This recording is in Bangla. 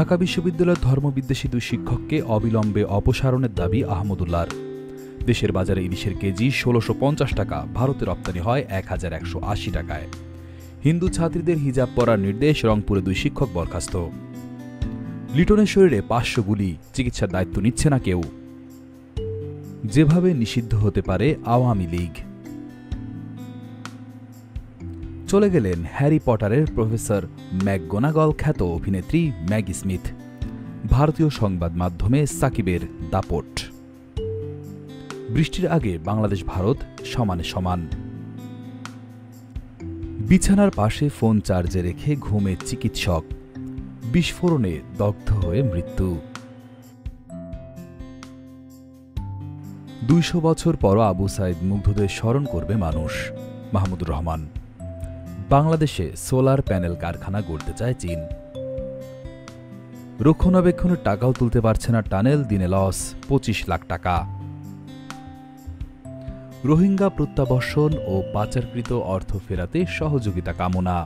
ঢাকা বিশ্ববিদ্যালয়ের ধর্মবিদ্বেষী দুই শিক্ষককে অবিলম্বে অপসারণের দাবি আহমদুল্লাহর। দেশের বাজারে ইলিশের কেজি ১৬৫০ টাকা, ভারতে রপ্তানি হয় ১১৮০ টাকায়। হিন্দু ছাত্রীদের হিজাব পরার নির্দেশ, রংপুরে দুই শিক্ষক বরখাস্ত। লিটনের শরীরে ৫০০ গুলি, চিকিৎসার দায়িত্ব নিচ্ছে না কেউ। যেভাবে নিষিদ্ধ হতে পারে আওয়ামী লীগ। চলে গেলেন হ্যারি পটারের প্রফেসর ম্যাকগোনাগল খ্যাত অভিনেত্রী ম্যাগি স্মিথ। ভারতীয় সংবাদ মাধ্যমে সাকিবের দাপট। বৃষ্টির আগে বাংলাদেশ ভারত সমানে সমান। বিছানার পাশে ফোন চার্জে রেখে ঘুমে চিকিৎসক, বিস্ফোরণে দগ্ধ হয়ে মৃত্যু। ২০০ বছর পর আবু সাইদ মুগ্ধদের স্মরণ করবে মানুষ। মাহমুদুর রহমান। বাংলাদেশে সোলার প্যানেল কারখানা গড়তে চায় চীন। রক্ষণাবেক্ষণের টাকাও তুলতে পারছে না টানেল, দিনে লস ২৫ লাখ টাকা। রোহিঙ্গা প্রত্যাবর্ষণ ও পাচারকৃত অর্থ ফেরাতে সহযোগিতা কামনা।